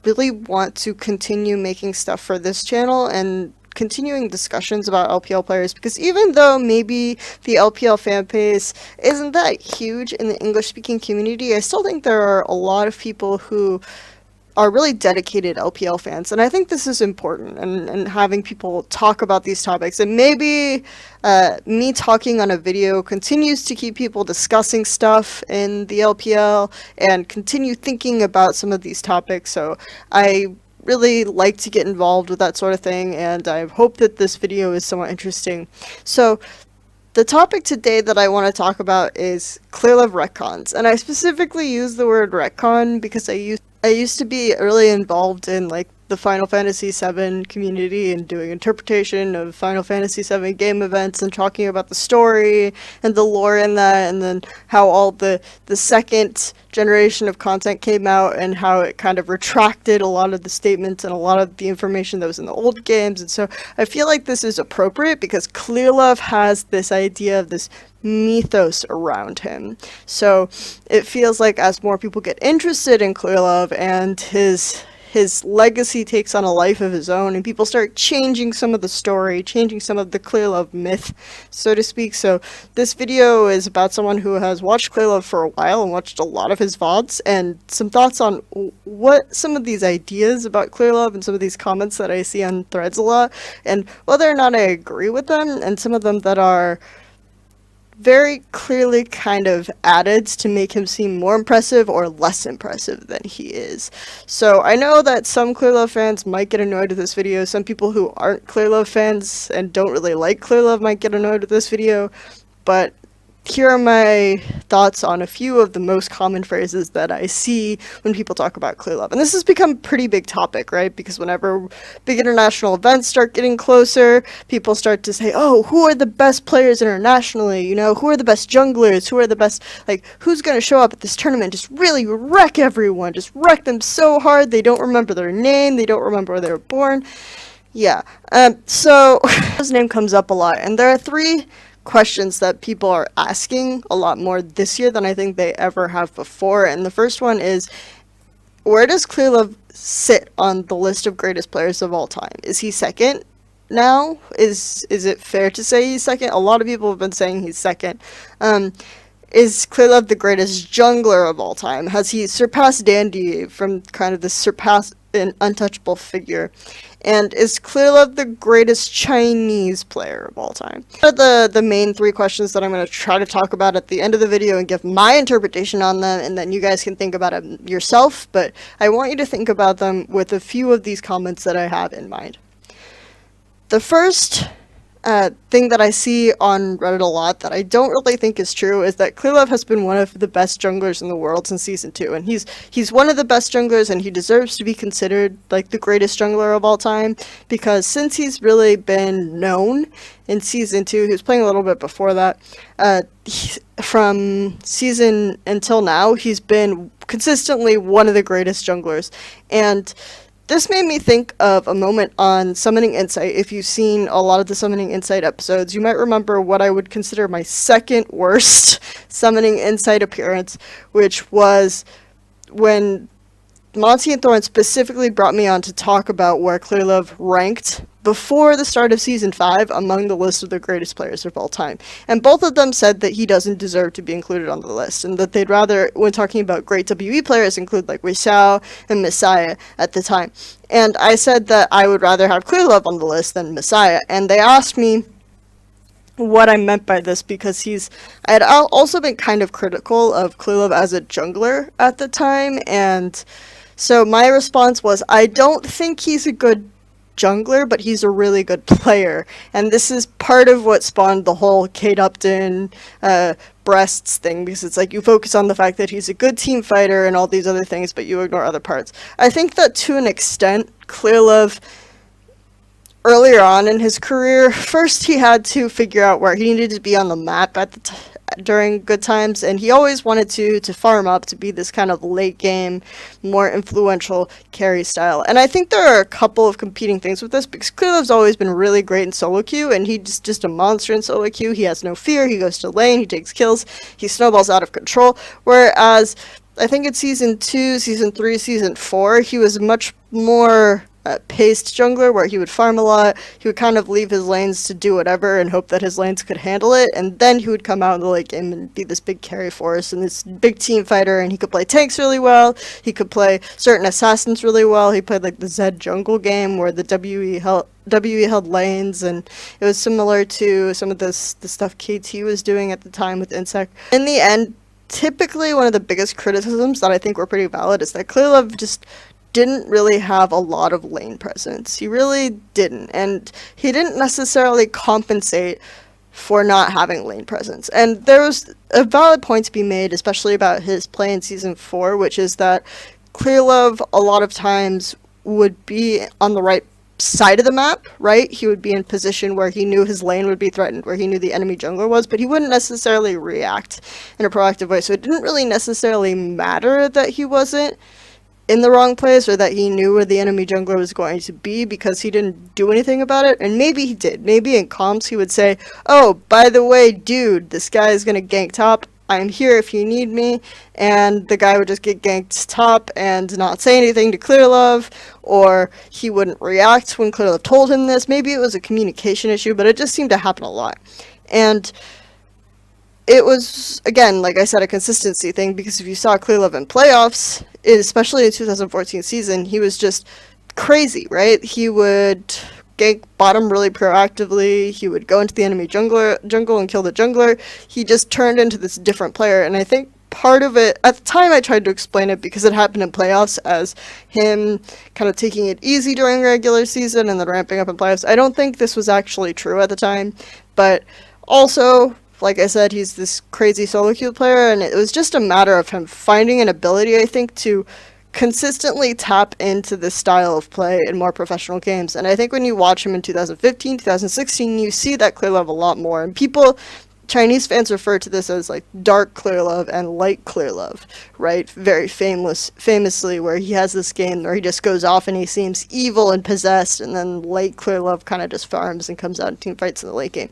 really want to continue making stuff for this channel and continuing discussions about LPL players, because even though maybe the LPL fan base isn't that huge in the English-speaking community, I still think there are a lot of people who are really dedicated LPL fans, and I think this is important, and having people talk about these topics, and maybe me talking on a video continues to keep people discussing stuff in the LPL and continue thinking about some of these topics. So I really like to get involved with that sort of thing, and I hope that this video is somewhat interesting. So the topic today that I want to talk about is Clearlove retcons, and I specifically use the word retcon because I used to be really involved in like the Final Fantasy VII community and doing interpretation of Final Fantasy VII game events and talking about the story and the lore in that, and then how all the second generation of content came out and how it kind of retracted a lot of the statements and a lot of the information that was in the old games. And so I feel like this is appropriate because Clearlove has this idea of this mythos around him. So it feels like as more people get interested in Clearlove and his legacy takes on a life of his own, and people start changing some of the story, changing some of the Clearlove myth, so to speak. So this video is about someone who has watched Clearlove for a while and watched a lot of his VODs, and some thoughts on what some of these ideas about Clearlove and some of these comments that I see on threads a lot, and whether or not I agree with them, and some of them that are very clearly kind of added to make him seem more impressive or less impressive than he is. So I know that some Clearlove fans might get annoyed with this video. Some people who aren't Clearlove fans and don't really like Clearlove might get annoyed with this video, but here are my thoughts on a few of the most common phrases that I see when people talk about Clearlove. And this has become a pretty big topic, right? Because whenever big international events start getting closer, people start to say, oh, who are the best players internationally? You know, who are the best junglers? Who are the best, like, who's going to show up at this tournament, just really wreck everyone, just wreck them so hard they don't remember their name, they don't remember where they were born. Yeah, so his name comes up a lot, and there are three questions that people are asking a lot more this year than I think they ever have before. And the first one is, where does Clearlove sit on the list of greatest players of all time? Is he second now? Is it fair to say he's second? A lot of people have been saying he's second. Is Clearlove the greatest jungler of all time? Has he surpassed Dandy from kind of this an untouchable figure? And is Clearlove the greatest Chinese player of all time? These are the main three questions that I'm going to try to talk about at the end of the video and give my interpretation on them, and then you guys can think about it yourself, but I want you to think about them with a few of these comments that I have in mind. The first thing that I see on Reddit a lot that I don't really think is true is that Clearlove has been one of the best junglers in the world since Season 2, and he's one of the best junglers, and he deserves to be considered like the greatest jungler of all time, because since he's really been known in Season 2, he was playing a little bit before that, from Season until now, he's been consistently one of the greatest junglers. And this made me think of a moment on Summoning Insight. If you've seen a lot of the Summoning Insight episodes, you might remember what I would consider my second worst Summoning Insight appearance, which was when Monty and Thorne specifically brought me on to talk about where Clearlove ranked before the start of Season 5 among the list of the greatest players of all time. And both of them said that he doesn't deserve to be included on the list, and that they'd rather, when talking about great WE players, include like Wei Xiao and Messiah at the time. And I said that I would rather have Clearlove on the list than Messiah, and they asked me what I meant by this, because I had also been kind of critical of Clearlove as a jungler at the time, and so my response was, I don't think he's a good jungler, but he's a really good player. And this is part of what spawned the whole Kate Upton breasts thing, because it's like you focus on the fact that he's a good team fighter and all these other things, but you ignore other parts. I think that to an extent, Clearlove, earlier on in his career, first he had to figure out where he needed to be on the map at the during good times, and he always wanted to farm up to be this kind of late game, more influential carry style. And I think there are a couple of competing things with this, because Clearlove's always been really great in solo queue, and he's just a monster in solo queue. He has no fear, he goes to lane, he takes kills, he snowballs out of control, whereas I think in Season 2, Season 3, Season 4, he was much more paced jungler, where he would farm a lot. He would kind of leave his lanes to do whatever and hope that his lanes could handle it, and then he would come out in the late game and be this big carry force and this big team fighter, and he could play tanks really well. He could play certain assassins really well. He played like the Zed jungle game where the WE held lanes, and it was similar to some of the stuff KT was doing at the time with Insect. In the end, typically one of the biggest criticisms that I think were pretty valid is that Clearlove just didn't really have a lot of lane presence. He really didn't, and he didn't necessarily compensate for not having lane presence. And there was a valid point to be made, especially about his play in Season 4, which is that Clearlove a lot of times would be on the right side of the map, right? He would be in position where he knew his lane would be threatened, where he knew the enemy jungler was, but he wouldn't necessarily react in a proactive way. So it didn't really necessarily matter that he wasn't in the wrong place or that he knew where the enemy jungler was going to be, because he didn't do anything about it. And maybe he did. Maybe in comms he would say, oh, by the way, dude, this guy is going to gank top. I'm here if you need me. And the guy would just get ganked top and not say anything to Clearlove, or he wouldn't react when Clearlove told him this. Maybe it was a communication issue, but it just seemed to happen a lot. And it was, again, like I said, a consistency thing, because if you saw Clearlove in playoffs, especially in 2014 season, he was just crazy, right? He would gank bottom really proactively. He would go into the enemy jungle and kill the jungler. He just turned into this different player, and I think part of it, at the time I tried to explain it because it happened in playoffs as him kind of taking it easy during regular season and then ramping up in playoffs. I don't think this was actually true at the time, but also, like I said, he's this crazy solo queue player, and it was just a matter of him finding an ability, I think, to consistently tap into this style of play in more professional games. And I think when you watch him in 2015, 2016, you see that Clearlove a lot more. And Chinese fans refer to this as like dark Clearlove and light Clearlove, right? Very famously, where he has this game where he just goes off and he seems evil and possessed, and then light Clearlove kind of just farms and comes out in team fights in the late game.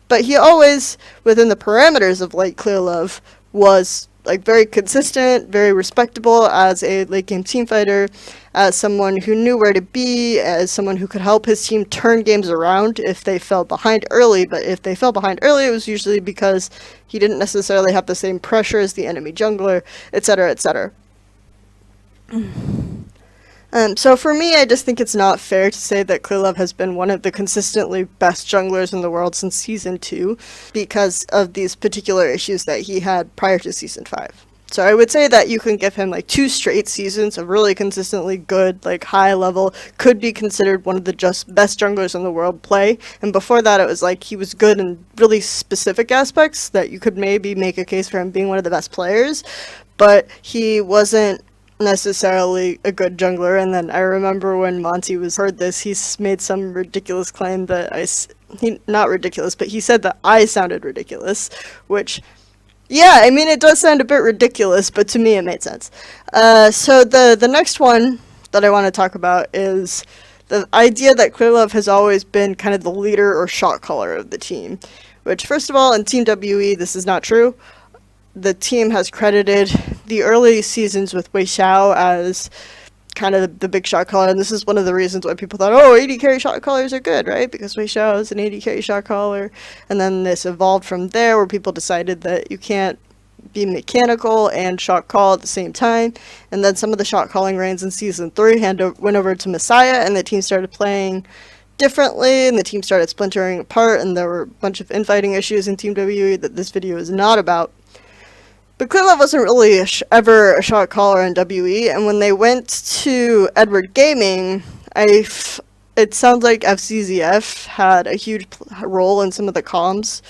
But he always, within the parameters of light Clearlove, was like very consistent, very respectable as a late game team fighter, as someone who knew where to be, as someone who could help his team turn games around if they fell behind early. But if they fell behind early, it was usually because he didn't necessarily have the same pressure as the enemy jungler, etc., etc. So for me, I just think it's not fair to say that Clearlove has been one of the consistently best junglers in the world since Season 2 because of these particular issues that he had prior to Season 5. So I would say that you can give him like 2 straight seasons of really consistently good, like high level, could be considered one of the just best junglers in the world play. And before that, it was like he was good in really specific aspects that you could maybe make a case for him being one of the best players, but he wasn't necessarily a good jungler. And then I remember when Monty heard this, he made some ridiculous claim that not ridiculous, but he said that I sounded ridiculous, which, yeah, I mean, it does sound a bit ridiculous, but to me it made sense. So the next one that I want to talk about is the idea that Clearlove has always been kind of the leader or shot caller of the team, which, first of all, in Team WE, this is not true. The team has credited the early seasons with Wei Xiao as kind of the big shot caller, and this is one of the reasons why people thought, oh, AD carry shot callers are good, right? Because Wei Xiao is an AD carry shot caller, and then this evolved from there where people decided that you can't be mechanical and shot call at the same time, and then some of the shot calling reigns in Season 3 went over to Messiah, and the team started playing differently, and the team started splintering apart, and there were a bunch of infighting issues in Team WE that this video is not about. But Clearlove wasn't really ever a shot caller in WE, and when they went to Edward Gaming, it sounds like FCZF had a huge role in some of the comms,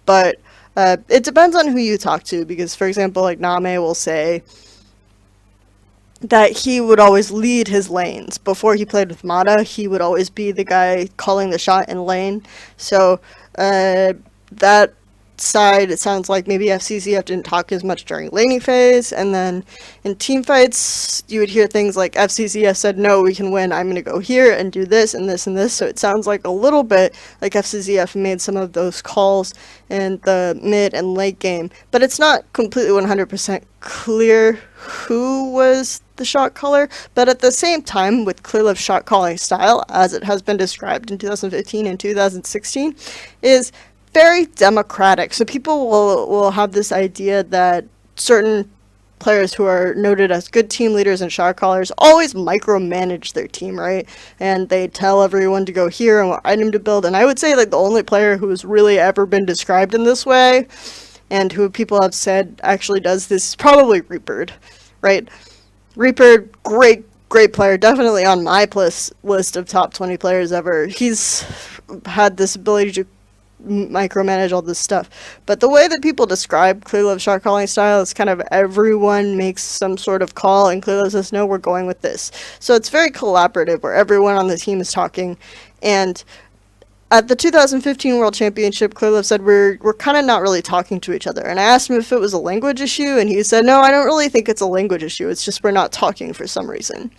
but it depends on who you talk to, because, for example, like Name will say that he would always lead his lanes. Before he played with Mata, he would always be the guy calling the shot in lane, so that side, it sounds like maybe FCZF didn't talk as much during laning phase, and then in team fights you would hear things like FCZF said, no, we can win, I'm going to go here and do this and this and this. So it sounds like a little bit like FCZF made some of those calls in the mid and late game, but it's not completely 100% clear who was the shot caller, but at the same time, with Clearlove's shot calling style, as it has been described in 2015 and 2016, is very democratic. So people will have this idea that certain players who are noted as good team leaders and shot callers always micromanage their team, right? And they tell everyone to go here and what item to build. And I would say like the only player who's really ever been described in this way and who people have said actually does this is probably Reaper, right? Reaper, great player, definitely on my list of top 20 players ever. He's had this ability to micromanage all this stuff, but the way that people describe Clearlove's shot calling style is kind of everyone makes some sort of call and Clearlove says no, we're going with this. So it's very collaborative where everyone on the team is talking. And at the 2015 World Championship, Clearlove said we're kind of not really talking to each other, and I asked him if it was a language issue, and he said no, I don't really think it's a language issue, it's just we're not talking for some reason.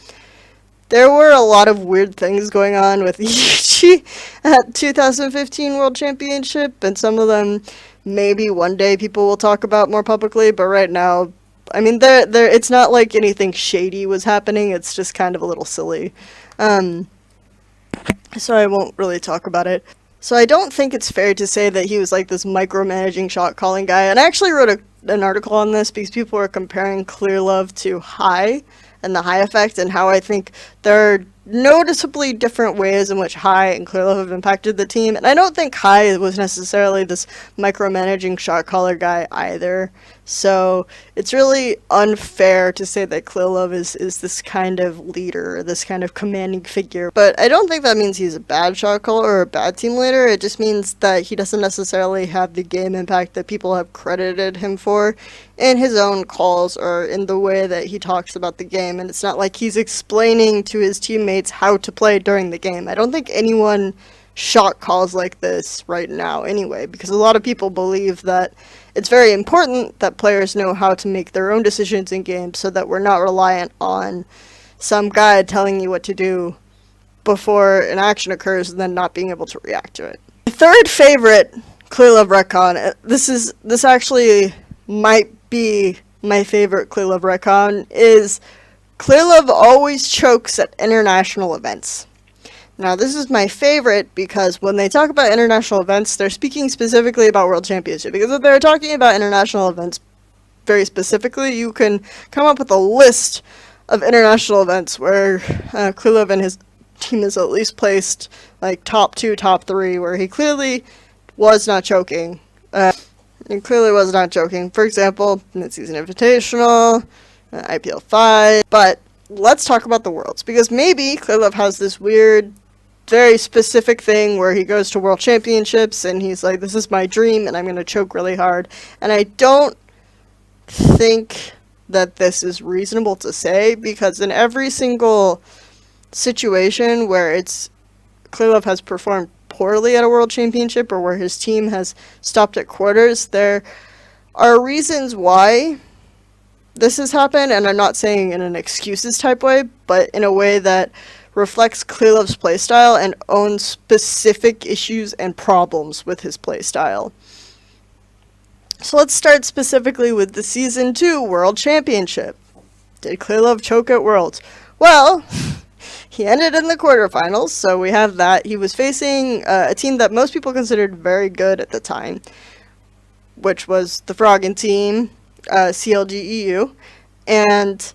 There were a lot of weird things going on with Yuichi at 2015 World Championship, and some of them maybe one day people will talk about more publicly, but right now, I mean, it's not like anything shady was happening, it's just kind of a little silly. So I won't really talk about it. So I don't think it's fair to say that he was like this micromanaging shot calling guy, and I actually wrote an article on this because people were comparing Clearlove to High and the High effect, and how I think there are noticeably different ways in which High and Clearlove have impacted the team. And I don't think High was necessarily this micromanaging shot caller guy either. So it's really unfair to say that Clearlove is this kind of leader, this kind of commanding figure. But I don't think that means he's a bad shot caller or a bad team leader. It just means that he doesn't necessarily have the game impact that people have credited him for in his own calls or in the way that he talks about the game. And it's not like he's explaining to his teammates how to play during the game. I don't think anyone shot calls like this right now anyway, because a lot of people believe that it's very important that players know how to make their own decisions in games so that we're not reliant on some guy telling you what to do before an action occurs and then not being able to react to it. My third favorite Clearlove retcon, this actually might be my favorite Clearlove retcon, is Clearlove always chokes at international events. Now, this is my favorite because when they talk about international events, they're speaking specifically about World Championship. Because if they're talking about international events very specifically, you can come up with a list of international events where Clearlove and his team is at least placed like top 2, top 3, where he clearly was not choking. He clearly was not joking. For example, Mid-Season Invitational, IPL 5. But let's talk about the Worlds, because maybe Clearlove has this weird, very specific thing where he goes to World Championships and he's like, this is my dream and I'm going to choke really hard. And I don't think that this is reasonable to say, because in every single situation where it's Clearlove has performed poorly at a World Championship or where his team has stopped at quarters, there are reasons why this has happened, and I'm not saying in an excuses type way, but in a way that reflects Clearlove's playstyle and owns specific issues and problems with his playstyle. So let's start specifically with the Season 2 World Championship. Did Clearlove choke at Worlds? Well, he ended in the quarterfinals, so we have that. He was facing a team that most people considered very good at the time, which was the Froskurrin team, CLG EU, and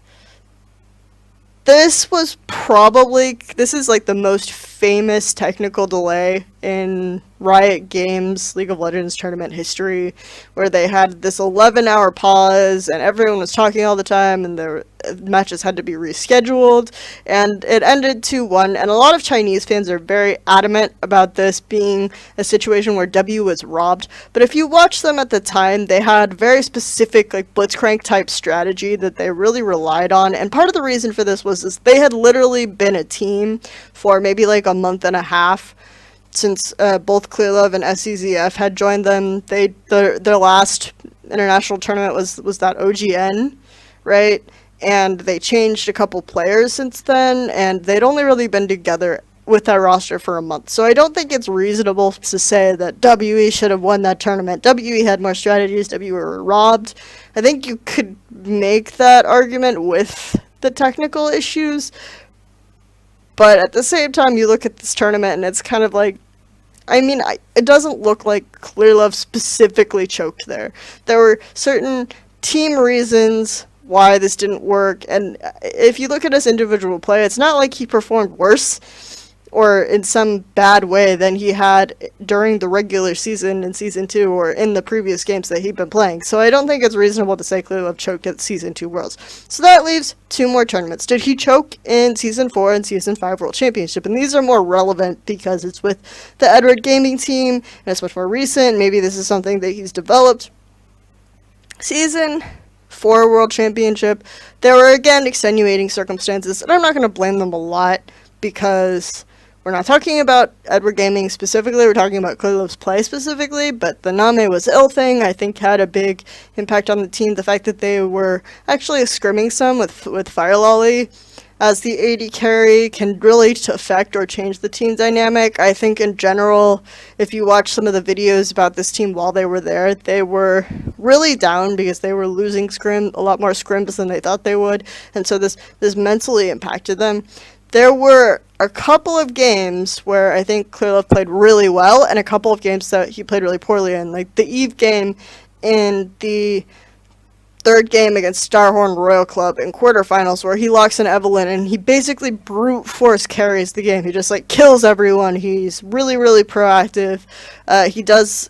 this is like the most famous technical delay in Riot Games League of Legends tournament history, where they had this 11-hour pause and everyone was talking all the time and the matches had to be rescheduled, and it ended 2-1, and a lot of Chinese fans are very adamant about this being a situation where W was robbed. But if you watch them at the time, they had very specific like blitzcrank type strategy that they really relied on, and part of the reason for this was they had literally been a team for maybe like a month and a half since both Clearlove and SCZF had joined them. Their last international tournament was that OGN, right? And they changed a couple players since then, and they'd only really been together with that roster for a month. So I don't think it's reasonable to say that WE should have won that tournament. WE had more strategies. WE were robbed. I think you could make that argument with the technical issues. But at the same time, you look at this tournament and it's kind of like, I mean, it doesn't look like Clearlove specifically choked there. There were certain team reasons why this didn't work, and if you look at his individual play, it's not like he performed worse or in some bad way than he had during the regular season in Season 2 or in the previous games that he'd been playing. So I don't think it's reasonable to say Clearlove choked at Season 2 Worlds. So that leaves 2 more tournaments. Did he choke in Season 4 and Season 5 World Championship? And these are more relevant because it's with the Edward Gaming team, and it's much more recent. Maybe this is something that he's developed. Season 4 World Championship, there were again extenuating circumstances, and I'm not going to blame them a lot because we're not talking about Edward Gaming specifically, we're talking about Clearlove's play specifically, but the Name was ill thing, I think, had a big impact on the team. The fact that they were actually scrimming some with Fire Lolly as the AD carry can really affect or change the team dynamic. I think in general, if you watch some of the videos about this team while they were there, they were really down because they were losing a lot more scrims than they thought they would, and so this mentally impacted them. There were a couple of games where I think Clearlove played really well, and a couple of games that he played really poorly in, like the Eve game in the third game against Starhorn Royal Club in quarterfinals, where he locks in LPLen and he basically brute force carries the game. He just like kills everyone. He's really, really proactive.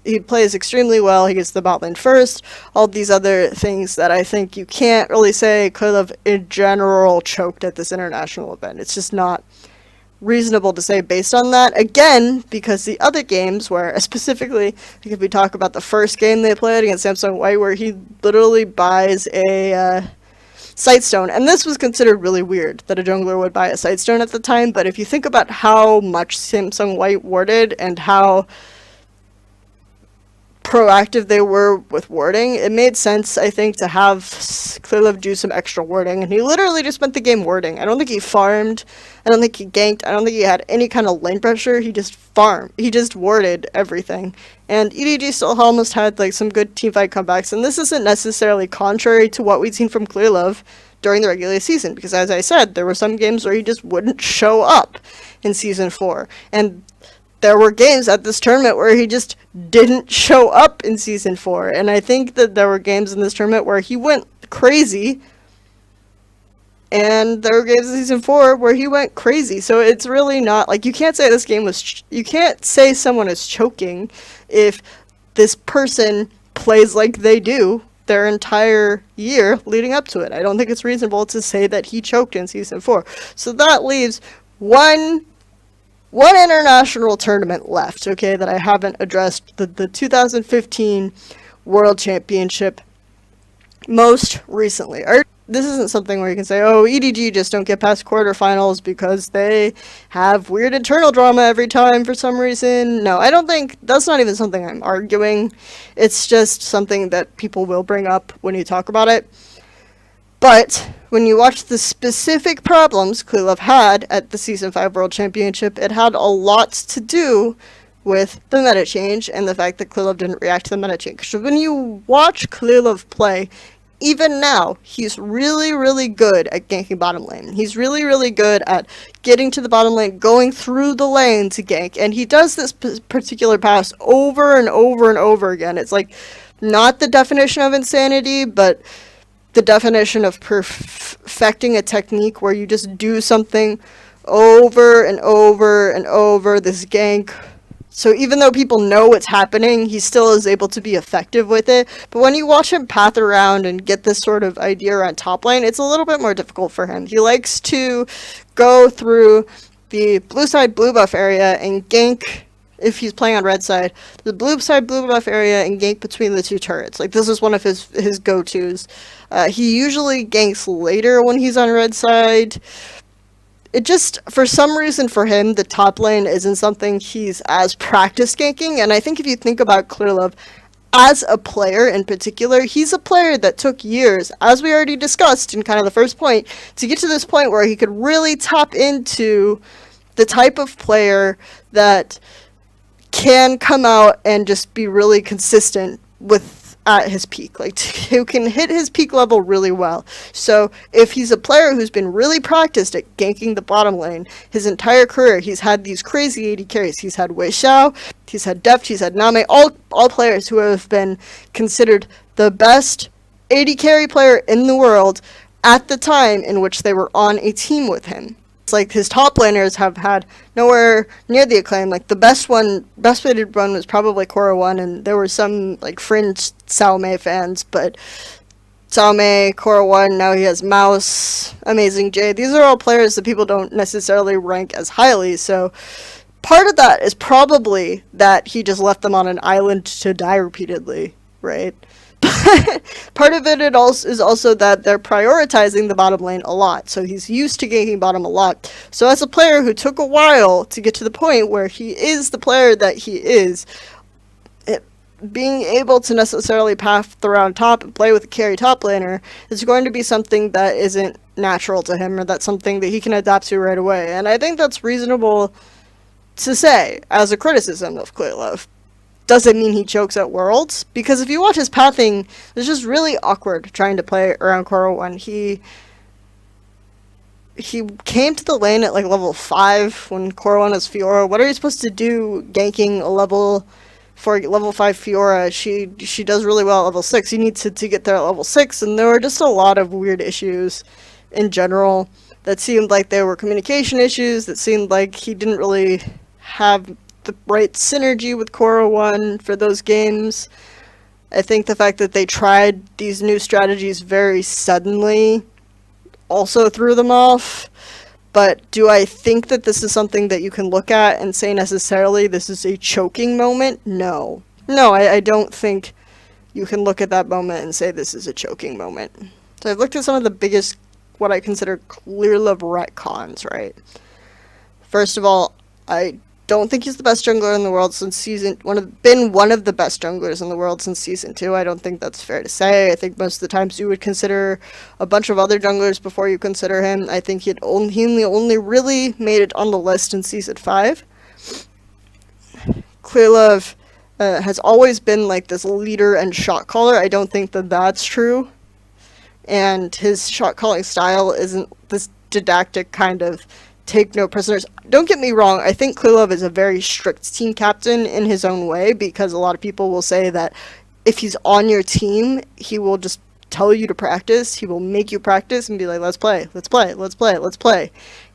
He plays extremely well. He gets the bot lane first. All these other things that I think you can't really say Clearlove in general choked at this international event. It's just not reasonable to say based on that. Again, because the other games where, specifically, like if we talk about the first game they played against Samsung White, where he literally buys a Sightstone, and this was considered really weird that a jungler would buy a Sightstone at the time, but if you think about how much Samsung White warded and how proactive they were with warding, it made sense, I think, to have Clearlove do some extra warding, and he literally just spent the game warding. I don't think he farmed, I don't think he ganked, I don't think he had any kind of lane pressure. He just farmed, he just warded everything, and EDG still almost had like some good teamfight comebacks, and this isn't necessarily contrary to what we'd seen from Clearlove during the regular season, because as I said, there were some games where he just wouldn't show up in Season 4, and there were games at this tournament where he just didn't show up in Season 4. And I think that there were games in this tournament where he went crazy. And there were games in Season 4 where he went crazy. So it's really not, like, you can't say this game was, you can't say someone is choking if this person plays like they do their entire year leading up to it. I don't think it's reasonable to say that he choked in Season 4. So that leaves one international tournament left, okay, that I haven't addressed, the 2015 World Championship most recently. This isn't something where you can say, oh, EDG just don't get past quarterfinals because they have weird internal drama every time for some reason. No, I don't think, that's not even something I'm arguing. It's just something that people will bring up when you talk about it. But when you watch the specific problems Clearlove had at the Season 5 World Championship, it had a lot to do with the meta change and the fact that Clearlove didn't react to the meta change. So when you watch Clearlove play, even now, he's really, really good at ganking bottom lane. He's really, really good at getting to the bottom lane, going through the lane to gank, and he does this particular pass over and over and over again. It's like not the definition of insanity, but the definition of perfecting a technique where you just do something over and over and over, this gank. So even though people know what's happening, he still is able to be effective with it. But when you watch him path around and get this sort of idea around top lane, it's a little bit more difficult for him. He likes to go through the blue side blue buff area and gank. If he's playing on red side, the blue side blue buff area and gank between the two turrets. Like, this is one of his go-tos. He usually ganks later when he's on red side. It just, for some reason for him, the top lane isn't something he's as practiced ganking. And I think if you think about Clearlove as a player in particular, he's a player that took years, as we already discussed in kind of the first point, to get to this point where he could really tap into the type of player that can come out and just be really consistent with at his peak, like who can hit his peak level really well. So if he's a player who's been really practiced at ganking the bottom lane his entire career, he's had these crazy AD carries. He's had Wei Xiao, he's had Deft, he's had Name, all players who have been considered the best AD carry player in the world at the time in which they were on a team with him. It's like his top laners have had nowhere near the acclaim. Like the best rated one was probably Korra 1, and there were some like fringe Sao Mei fans, but Sao Mei, Korra 1, now he has Mouse, Amazing J. These are all players that people don't necessarily rank as highly, so part of that is probably that he just left them on an island to die repeatedly, right? Part of it is also that they're prioritizing the bottom lane a lot, so he's used to ganking bottom a lot. So as a player who took a while to get to the point where he is the player that he is, being able to necessarily path around top and play with a carry top laner is going to be something that isn't natural to him, or that's something that he can adapt to right away. And I think that's reasonable to say as a criticism of Clearlove. Doesn't mean he chokes at Worlds, because if you watch his pathing, it's just really awkward trying to play around Korra 1. He came to the lane at like level 5 when Korra 1 was Fiora. What are you supposed to do ganking a level 5 Fiora? She does really well at level 6. You need to get there at level 6, and there were just a lot of weird issues in general that seemed like there were communication issues, that seemed like he didn't really have the right synergy with Korra 1 for those games. I think the fact that they tried these new strategies very suddenly also threw them off. But do I think that this is something that you can look at and say necessarily this is a choking moment? No. No, I don't think you can look at that moment and say this is a choking moment. So I've looked at some of the biggest, what I consider Clearlove retcons, right? First of all, I don't think he's the best jungler in the world since one of the best junglers in the world since season 2. I don't think that's fair to say. I think most of the times you would consider a bunch of other junglers before you consider him. I think he only really made it on the list in season 5. Clearlove has always been like this leader and shot caller. I don't think that that's true. And his shot calling style isn't this didactic kind of take no prisoners. Don't get me wrong, I think Clearlove is a very strict team captain in his own way, because a lot of people will say that if he's on your team, he will just tell you to practice. He will make you practice and be like, let's play.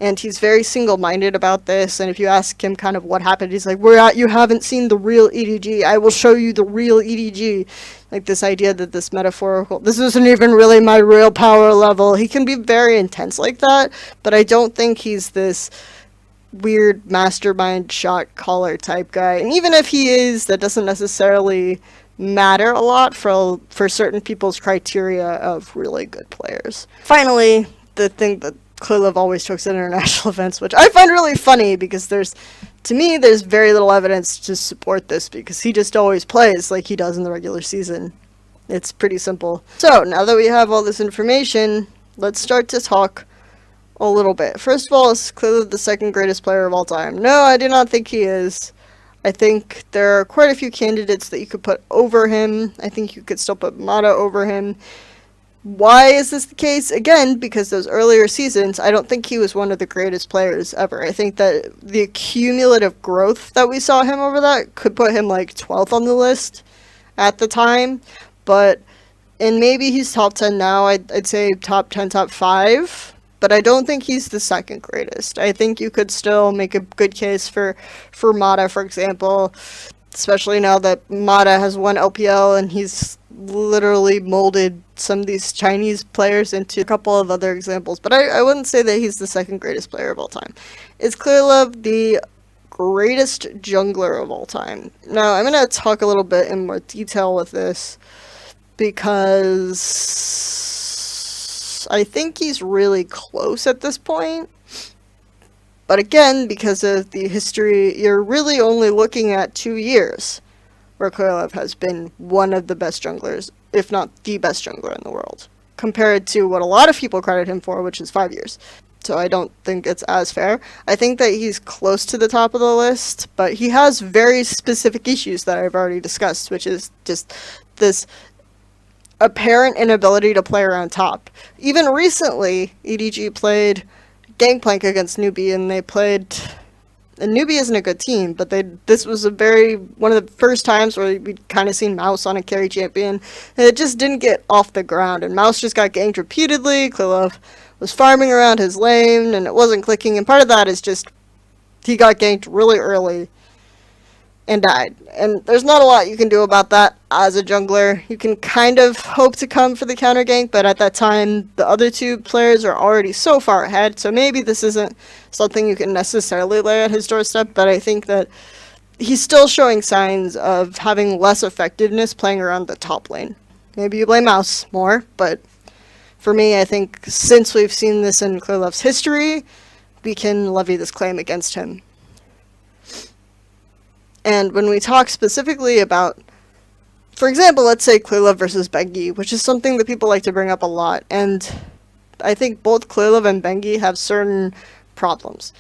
And he's very single-minded about this, and if you ask him kind of what happened, he's like, you haven't seen the real EDG. I will show you the real EDG. Like this idea that this isn't even really my real power level. He can be very intense like that, but I don't think he's this weird mastermind shot caller type guy. And even if he is, that doesn't necessarily matter a lot for certain people's criteria of really good players. Finally, the thing that Clearlove always chokes at international events, which I find really funny, because there's very little evidence to support this, because he just always plays like he does in the regular season. It's pretty simple. So now that we have all this information, let's start to talk a little bit. First of all, is Clearlove the second greatest player of all time? No, I do not think he is. I think there are quite a few candidates that you could put over him. I think you could still put Mata over him. Why is this the case? Again, because those earlier seasons, I don't think he was one of the greatest players ever. I think that the cumulative growth that we saw him over that could put him like 12th on the list at the time. And maybe he's top 10 now. I'd say top 10, top 5. But I don't think he's the second greatest. I think you could still make a good case for Mata, for example, especially now that Mata has won LPL and he's literally molded some of these Chinese players into a couple of other examples. But I wouldn't say that he's the second greatest player of all time. Is Clearlove the greatest jungler of all time? Now, I'm going to talk a little bit in more detail with this, because I think he's really close at this point. But again, because of the history, you're really only looking at 2 years where Clearlove has been one of the best junglers, if not the best jungler in the world, compared to what a lot of people credit him for, which is 5 years. so I don't think it's as fair. I think that he's close to the top of the list, but he has very specific issues that I've already discussed, which is just this apparent inability to play around top. Even recently, EDG played Gangplank against Newbie, and they played... And Newbie isn't a good team, but this was one of the first times where we'd kind of seen Mouse on a carry champion, and it just didn't get off the ground, and Mouse just got ganked repeatedly. Clearlove was farming around his lane, and it wasn't clicking, and part of that is just he got ganked really early and died. And there's not a lot you can do about that as a jungler. You can kind of hope to come for the counter gank, but at that time, the other two players are already so far ahead, so maybe this isn't something you can necessarily lay at his doorstep, but I think that he's still showing signs of having less effectiveness playing around the top lane. Maybe you blame Mouse more, but for me, I think since we've seen this in Clearlove's history, we can levy this claim against him. And when we talk specifically about, for example, let's say Clearlove versus Bengi, which is something that people like to bring up a lot, and I think both Clearlove and Bengi have certain problems.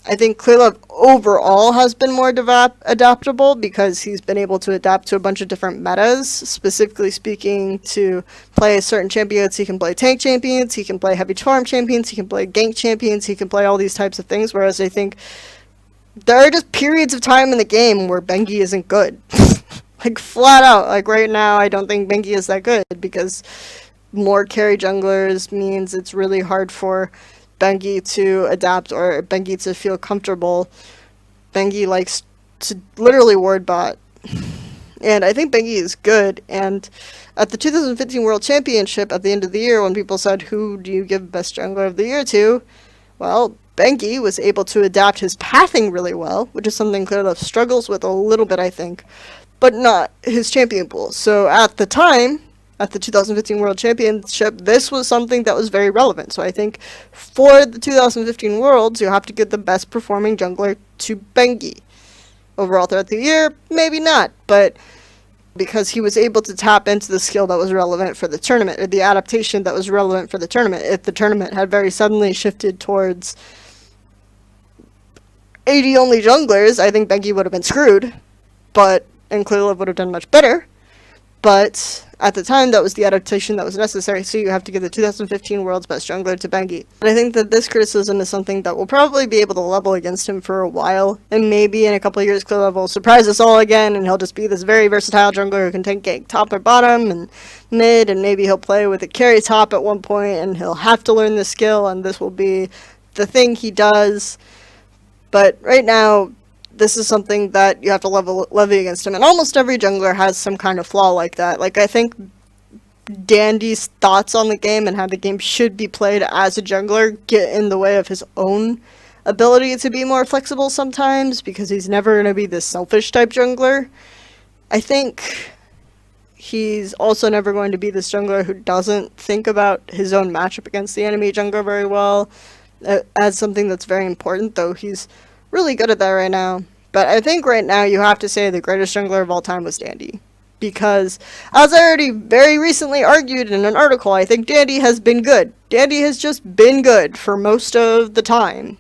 I think Clearlove overall has been more adaptable because he's been able to adapt to a bunch of different metas, specifically speaking to play certain champions. He can play tank champions, he can play heavy farm champions, he can play gank champions, he can play all these types of things, whereas I think there are just periods of time in the game where Bengi isn't good. Like, flat out. Like, right now, I don't think Bengi is that good, because more carry junglers means it's really hard for Bengi to adapt or Bengi to feel comfortable. Bengi likes to literally ward bot. And I think Bengi is good, and at the 2015 World Championship at the end of the year, when people said, who do you give Best Jungler of the Year to? Well, Bengi was able to adapt his pathing really well, which is something Clearlove struggles with a little bit, I think, but not his champion pool. So at the time, at the 2015 World Championship, this was something that was very relevant. So I think for the 2015 Worlds, you have to give the best performing jungler to Bengi. Overall throughout the year, maybe not, but because he was able to tap into the skill that was relevant for the tournament, or the adaptation that was relevant for the tournament. If the tournament had very suddenly shifted towards 80 only junglers, I think Bengi would have been screwed, and Clearlove would have done much better. But at the time, that was the adaptation that was necessary, so you have to give the 2015 World's Best Jungler to Bengi. And I think that this criticism is something that we'll probably be able to level against him for a while, and maybe in a couple of years Clearlove will surprise us all again, and he'll just be this very versatile jungler who can take gank top or bottom and mid, and maybe he'll play with a carry top at one point, and he'll have to learn the skill, and this will be the thing he does. But right now, this is something that you have to levy against him. And almost every jungler has some kind of flaw like that. Like, I think Dandy's thoughts on the game and how the game should be played as a jungler get in the way of his own ability to be more flexible sometimes, because he's never going to be this selfish type jungler. I think he's also never going to be this jungler who doesn't think about his own matchup against the enemy jungler very well as something that's very important, though he's really good at that right now. But I think right now you have to say the greatest jungler of all time was Dandy. Because, as I already very recently argued in an article, I think Dandy has been good. Dandy has just been good for most of the time.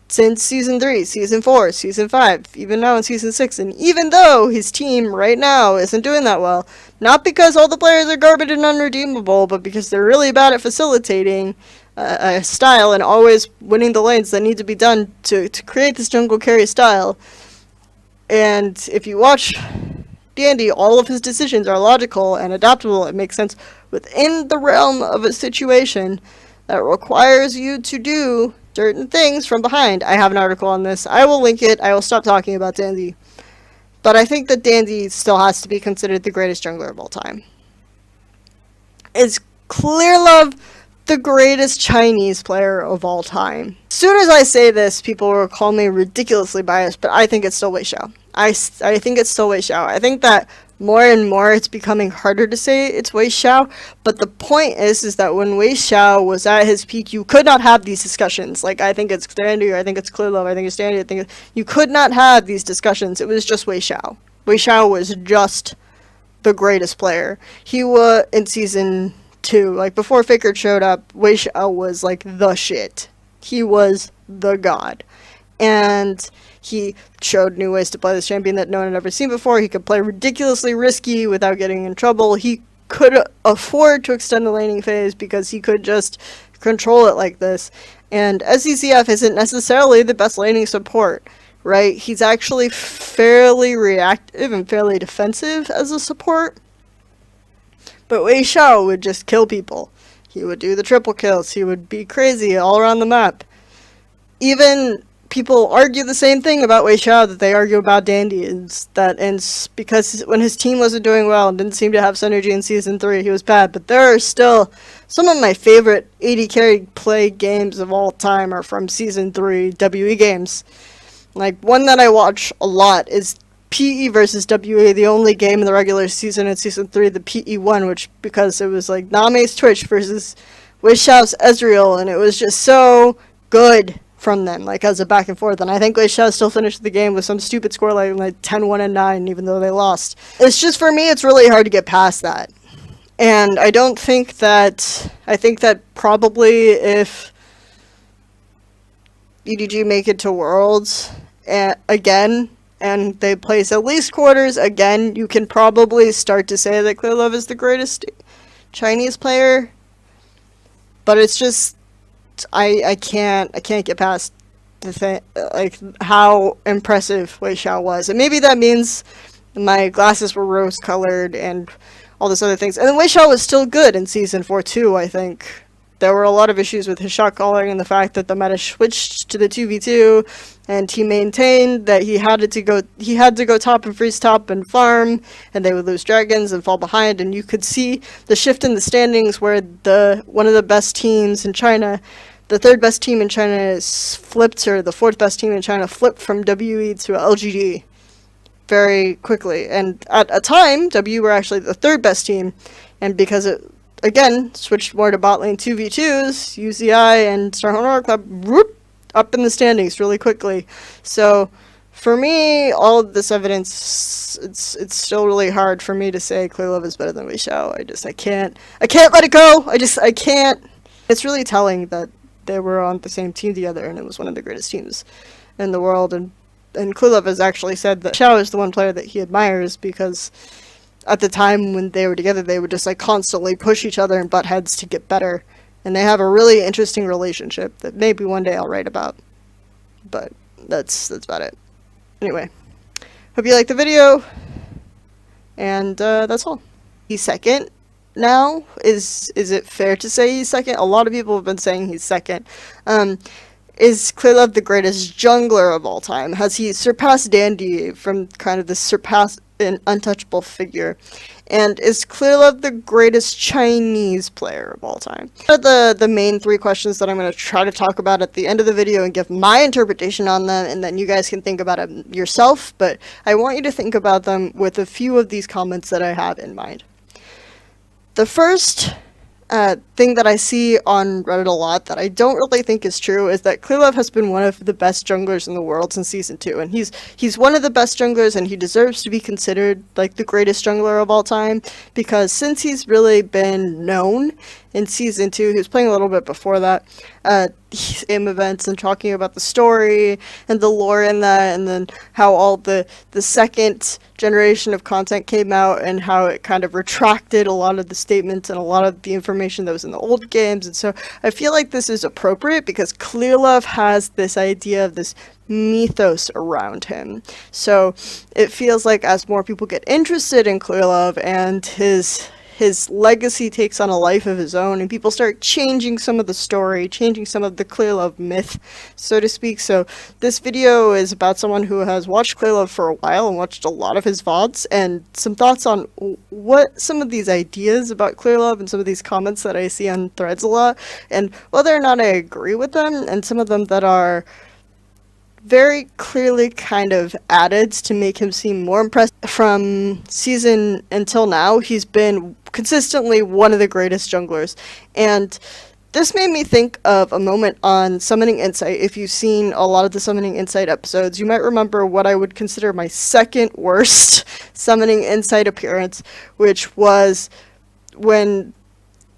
Since Season 3, Season 4, Season 5, even now in Season 6. And even though his team right now isn't doing that well, not because all the players are garbage and unredeemable, but because they're really bad at facilitating a style and always winning the lanes that need to be done to create this jungle carry style. And if you watch Dandy, all of his decisions are logical and adaptable. It makes sense within the realm of a situation that requires you to do certain things from behind. I have an article on this. I will link it. I will stop talking about Dandy. But I think that Dandy still has to be considered the greatest jungler of all time. Is Clearlove the greatest Chinese player of all time? As soon as I say this, people will call me ridiculously biased, but I think it's still Wei Xiao. I think it's still Wei Xiao. I think that more and more it's becoming harder to say it's Wei Xiao, but the point is that when Wei Xiao was at his peak, you could not have these discussions. Like, I think it's Dandy, or I think it's Clearlove, I think it's Dandy, you could not have these discussions. It was just Wei Xiao. Wei Xiao was just the greatest player. He was, in Season 2. Like, before Faker showed up, Wei Xiao was, like, the shit. He was the god. And he showed new ways to play this champion that no one had ever seen before. He could play ridiculously risky without getting in trouble. He could afford to extend the laning phase because he could just control it like this. And SECF isn't necessarily the best laning support, right? He's actually fairly reactive and fairly defensive as a support. But Wei Xiao would just kill people. He would do the triple kills. He would be crazy all around the map. Even people argue the same thing about Wei Xiao that they argue about Dandy, and because when his team wasn't doing well and didn't seem to have synergy in Season 3, he was bad. But there are still some of my favorite AD carry play games of all time are from Season 3 WE games. Like, one that I watch a lot is PE versus WE, the only game in the regular season in Season 3, the PE won, which because it was like Name's Twitch versus Wei Xiao's Ezreal, and it was just so good from them, like, as a back and forth. And I think Wei Xiao still finished the game with some stupid score like 10-1 and 9, even though they lost. It's just, for me, it's really hard to get past that. And I think that probably if EDG make it to Worlds again, and they place at least quarters again, you can probably start to say that Clearlove is the greatest Chinese player. But it's just, I can't get past the thing, like, how impressive Wei Xiao was. And maybe that means my glasses were rose-colored and all those other things. And then Wei Xiao was still good in Season 4 too, I think. There were a lot of issues with his shot calling and the fact that the meta switched to the 2v2, and he maintained that he had to go top and freeze top and farm, and they would lose dragons and fall behind. And you could see the shift in the standings where one of the best teams in China, the third best team in China flipped, or the fourth best team in China flipped from WE to LGD very quickly. And at a time, WE were actually the third best team, and because it again switched more to bot lane 2v2s, UZI and Star Honor Club whoop, up in the standings really quickly. So for me, all of this evidence, it's still really hard for me to say Clearlove is better than Wei Xiao. I can't let it go. I can't. It's really telling that they were on the same team together, and it was one of the greatest teams in the world. And Clearlove has actually said that Xiao is the one player that he admires, because at the time when they were together, they would just like constantly push each other and butt heads to get better. And they have a really interesting relationship that maybe one day I'll write about. But that's about it. Anyway, hope you liked the video. And that's all. He's second now. Is it fair to say he's second? A lot of people have been saying he's second. Is Clearlove the greatest jungler of all time? Has he surpassed Dandy from kind of the an untouchable figure? And is Clearlove the greatest Chinese player of all time? These are the main 3 questions that I'm going to try to talk about at the end of the video and give my interpretation on them, and then you guys can think about it yourself, but I want you to think about them with a few of these comments that I have in mind. The first thing that I see on Reddit a lot that I don't really think is true is that Clearlove has been one of the best junglers in the world since Season 2, and he's one of the best junglers, and he deserves to be considered like the greatest jungler of all time, because since he's really been known in Season 2, he was playing a little bit before that, game events and talking about the story and the lore in that, and then how all the second generation of content came out and how it kind of retracted a lot of the statements and a lot of the information that was in the old games. And so I feel like this is appropriate because Clearlove has this idea of this mythos around him. So it feels like as more people get interested in Clearlove and his legacy takes on a life of his own, and people start changing some of the story, changing some of the Clearlove myth, so to speak. So this video is about someone who has watched Clearlove for a while and watched a lot of his VODs, and some thoughts on what some of these ideas about Clearlove and some of these comments that I see on threads a lot, and whether or not I agree with them, and some of them that are very clearly kind of added to make him seem more impressive. From season until now, he's been consistently one of the greatest junglers, and this made me think of a moment on Summoning Insight. If you've seen a lot of the Summoning Insight episodes, you might remember what I would consider my second worst Summoning Insight appearance, which was when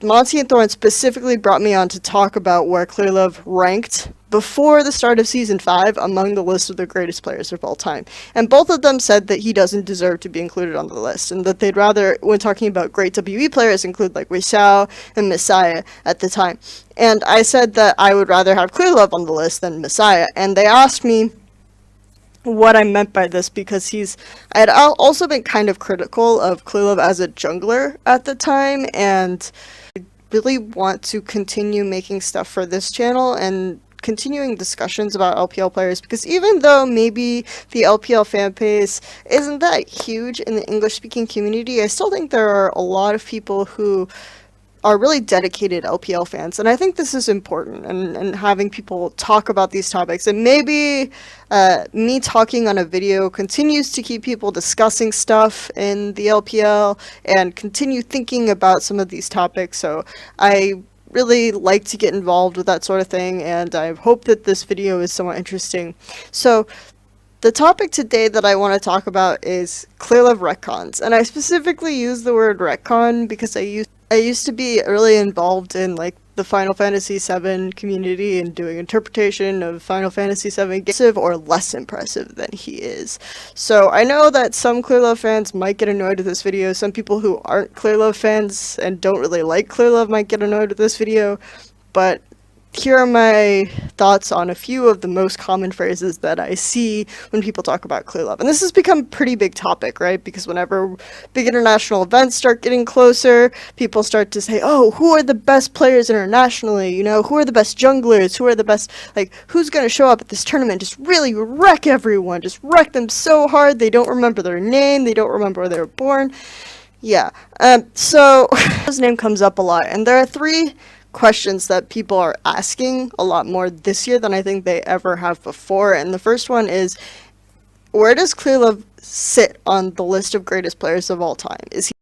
Monty and Thorne specifically brought me on to talk about where Clearlove ranked before the start of Season 5 among the list of the greatest players of all time. And both of them said that he doesn't deserve to be included on the list, and that they'd rather, when talking about great WE players, include like Xiao and Messiah at the time. And I said that I would rather have Clearlove on the list than Messiah, and they asked me what I meant by this, because I had also been kind of critical of Clearlove as a jungler at the time, and really want to continue making stuff for this channel and continuing discussions about LPL players, because even though maybe the LPL fan base isn't that huge in the English speaking community, I still think there are a lot of people who are really dedicated LPL fans, and I think this is important, and having people talk about these topics, and maybe me talking on a video continues to keep people discussing stuff in the LPL and continue thinking about some of these topics. So I really like to get involved with that sort of thing, and I hope that this video is somewhat interesting. So the topic today that I want to talk about is Clearlove retcons, and I specifically use the word retcon because I used to be really involved in like the Final Fantasy VII community and doing interpretation of Final Fantasy VII games, or less impressive than he is. So I know that some Clearlove fans might get annoyed with this video. Some people who aren't Clearlove fans and don't really like Clearlove might get annoyed with this video, but here are my thoughts on a few of the most common phrases that I see when people talk about Clearlove. And this has become a pretty big topic, right? Because whenever big international events start getting closer, people start to say, oh, who are the best players internationally? You know, who are the best junglers? Who are the best, like, who's going to show up at this tournament? Just really wreck everyone. Just wreck them so hard they don't remember their name. They don't remember where they were born. Yeah. So his name comes up a lot. And there are three questions that people are asking a lot more this year than I think they ever have before. And the first one is, where does Clearlove sit on the list of greatest players of all time? Is he